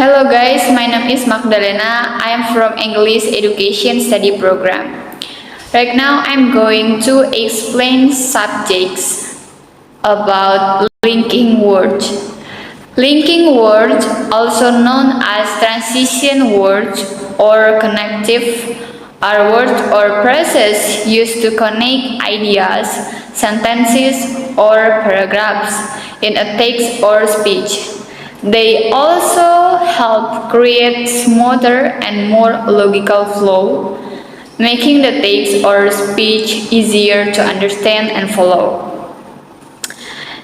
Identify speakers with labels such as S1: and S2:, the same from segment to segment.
S1: Hello guys, my name is Magdalena. I am from English Education Study Program. Right now I'm going to explain subjects about linking words. Linking words, also known as transition words or connective, are words or phrases used to connect ideas, sentences, or paragraphs in a text or speech. They also help create smoother and more logical flow, making the text or speech easier to understand and follow.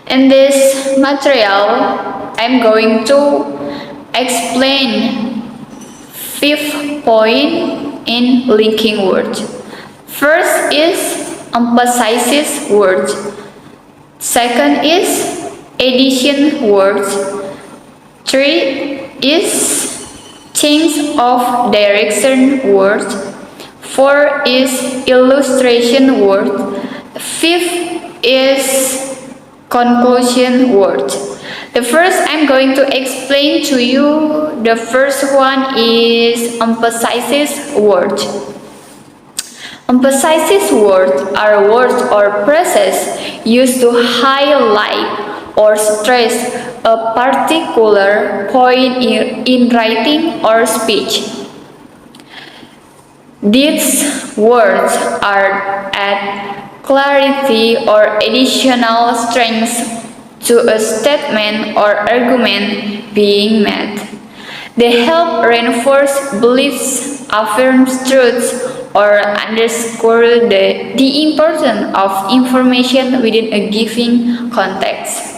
S1: In this material, I'm going to explain fifth point in linking words. First is emphasizes words. Second is addition words. 3 is change of direction word. 4 is illustration word. 5th is conclusion word. The first I'm going to explain to you, the first one is emphasizes word. Emphasizes words are words or phrases used to highlight or stress a particular point in writing or speech. These words are add clarity or additional strength to a statement or argument being made. They help reinforce beliefs, affirm truths, or underscore the importance of information within a given context.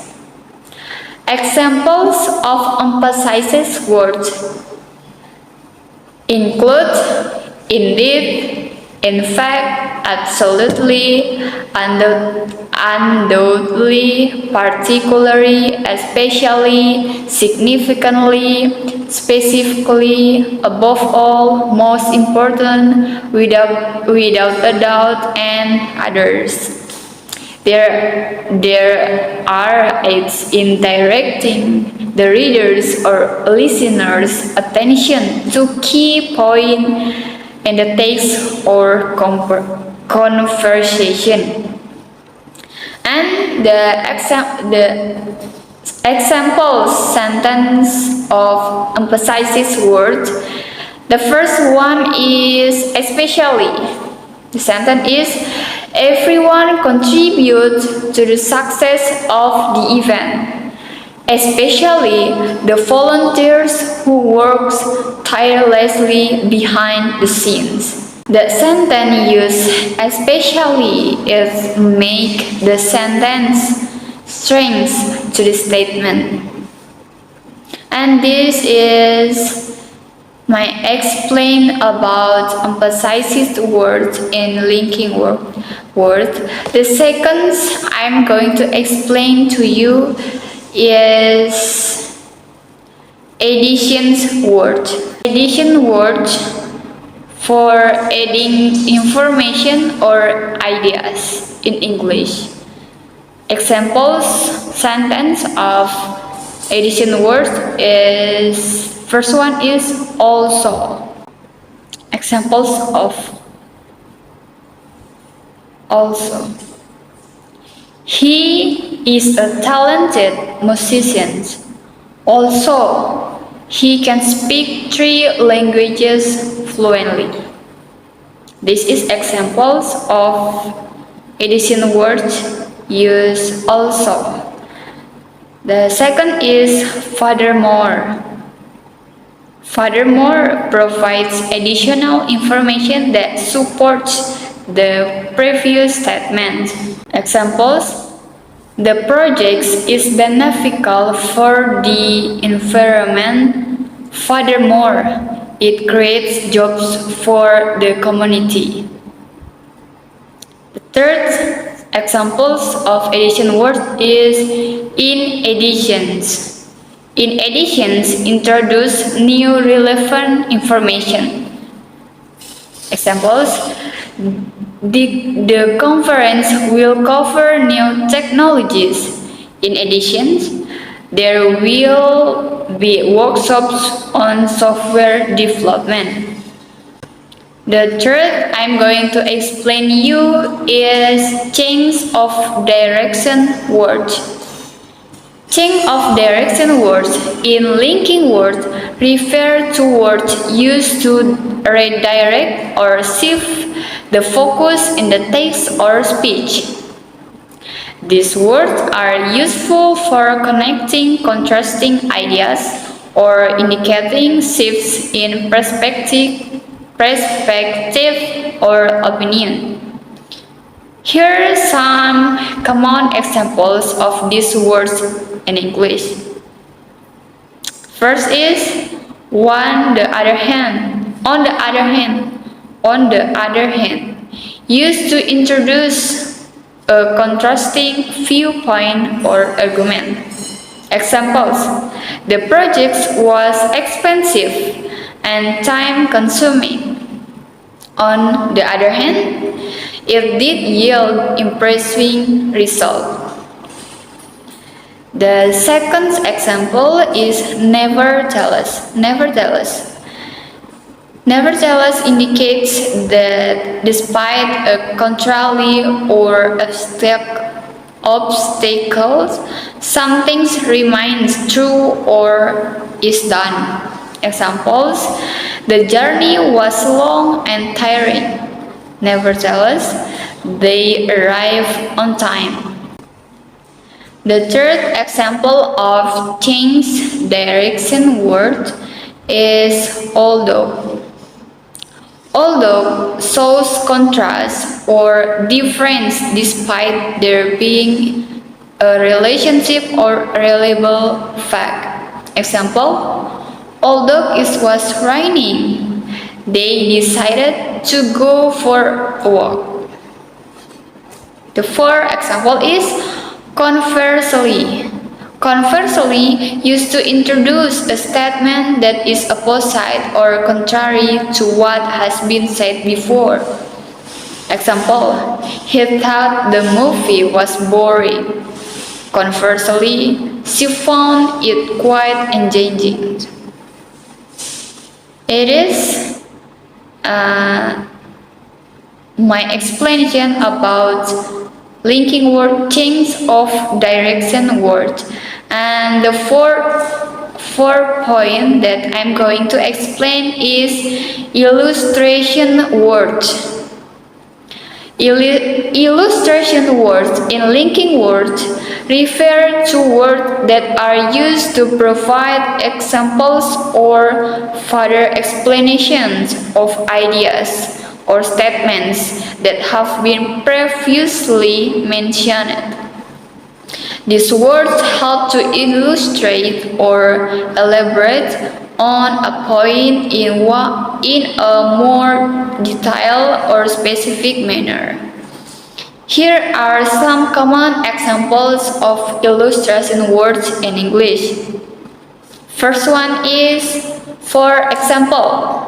S1: Examples of emphasizes words include indeed, in fact, absolutely, undoubtedly, particularly, especially, significantly, specifically, above all, most important, without a doubt, and others. There are aids in directing the reader's or listener's attention to key points in the text or conversation. And the example sentence of emphasizes words. The first one is especially. The sentence is everyone contributes to the success of the event, especially the volunteers who work tirelessly behind the scenes. The sentence use especially is make the sentence strength to the statement. And this is my explain about emphasizes words in linking word. The second I'm going to explain to you is additions word. Addition word for adding information or ideas in English. Examples sentence of addition word is first one is also. Examples of also. He is a talented musician. Also, he can speak 3 languages fluently. This is examples of addition words used also. The second is furthermore. Furthermore provides additional information that supports the previous statement. Examples: the project is beneficial for the environment. Furthermore, it creates jobs for the community. The third examples of addition word is in additions. In additions, introduce new relevant information. Examples: the conference will cover new technologies. In addition, There will be workshops on software development. The third I'm going to explain you is change of direction words. Change of direction words in linking words refer to words used to redirect or shift the focus in the text or speech. These words are useful for connecting contrasting ideas or indicating shifts in perspective or opinion. Here are some common examples of these words in English. First is on the other hand, used to introduce a contrasting viewpoint or argument. Examples: the project was expensive and time-consuming. On the other hand, it did yield impressive results. The second example is nevertheless. Nevertheless indicates that despite a contrary or obstacles, something remains true or is done. Examples: the journey was long and tiring. Nevertheless, they arrived on time. The third example of change direction word is although. Although shows contrast or difference despite there being a relationship or reliable fact. Example: although it was raining, they decided to go for a walk. The fourth example is conversely. Conversely used to introduce a statement that is opposite or contrary to what has been said before. Example: he thought the movie was boring. Conversely, she found it quite engaging. It is my explanation about linking word, change of direction word. And the fourth point that I'm going to explain is illustration words. Illustration words in linking words refer to words that are used to provide examples or further explanations of ideas or statements that have been previously mentioned. These words help to illustrate or elaborate on a point in a more detailed or specific manner. Here are some common examples of illustration words in English. First one is for example.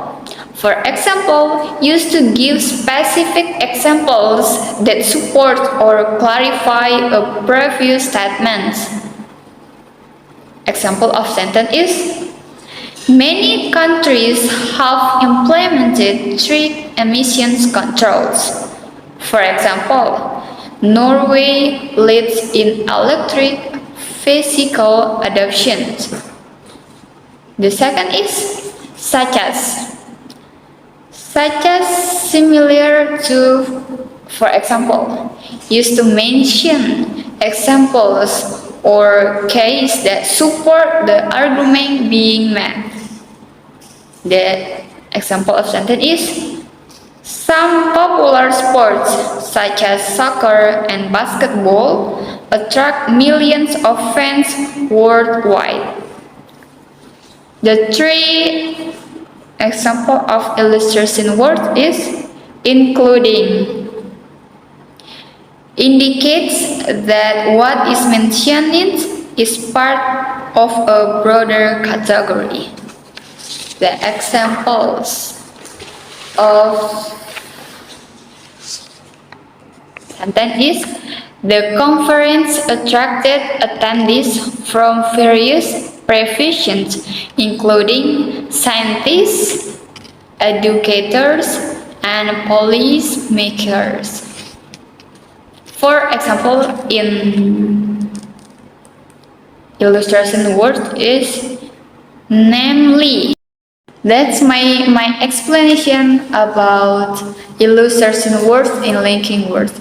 S1: For example, used to give specific examples that support or clarify a previous statement. Example of sentence is: many countries have implemented strict emissions controls. For example, Norway leads in electric vehicle adoption. The second is such as similar to, for example, used to mention examples or case that support the argument being made. The example of sentence is: some popular sports such as soccer and basketball attract millions of fans worldwide. The three example of illustration word is including. Indicates that what is mentioned is part of a broader category. The examples of sentence is: The conference attracted attendees from various professions, including scientists, educators, and policymakers. For example, in illustration word is namely. That's my explanation about illustration words in linking words.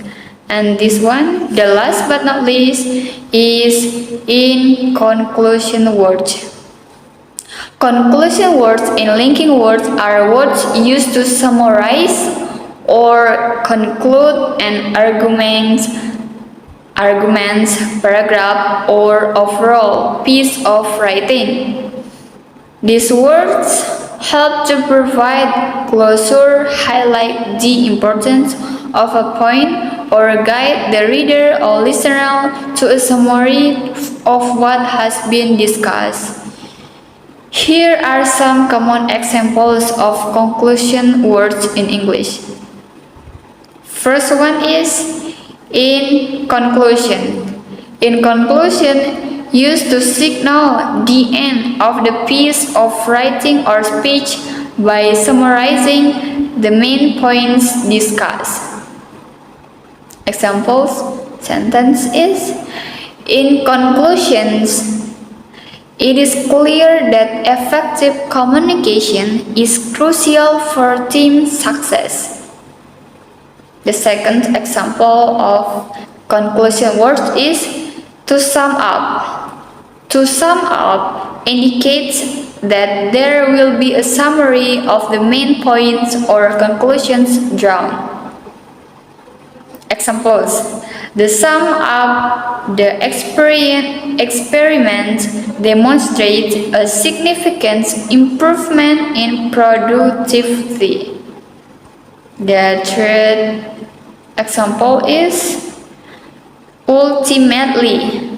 S1: And this one, the last but not least, is in conclusion words. Conclusion words in linking words are words used to summarize or conclude an arguments, paragraph, or overall piece of writing. These words help to provide closure, highlight the importance of a point, or guide the reader or listener to a summary of what has been discussed. Here are some common examples of conclusion words in English. First one is in conclusion. In conclusion, used to signal the end of the piece of writing or speech by summarizing the main points discussed. Examples sentence is, in conclusions, it is clear that effective communication is crucial for team success. The second example of conclusion words is to sum up. To sum up indicates that there will be a summary of the main points or conclusions drawn. Examples: the sum up the experiment demonstrates a significant improvement in productivity. The third example is ultimately.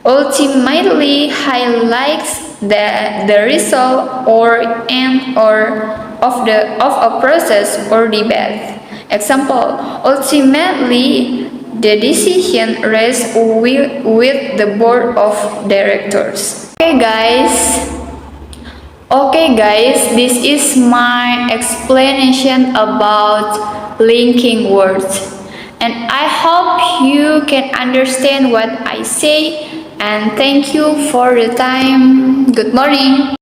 S1: Ultimately highlights the result or end of a process or debate. Example: ultimately, the decision rests with the board of directors. Okay guys, this is my explanation about linking words. And I hope you can understand what I say, and thank you for the time. Good morning.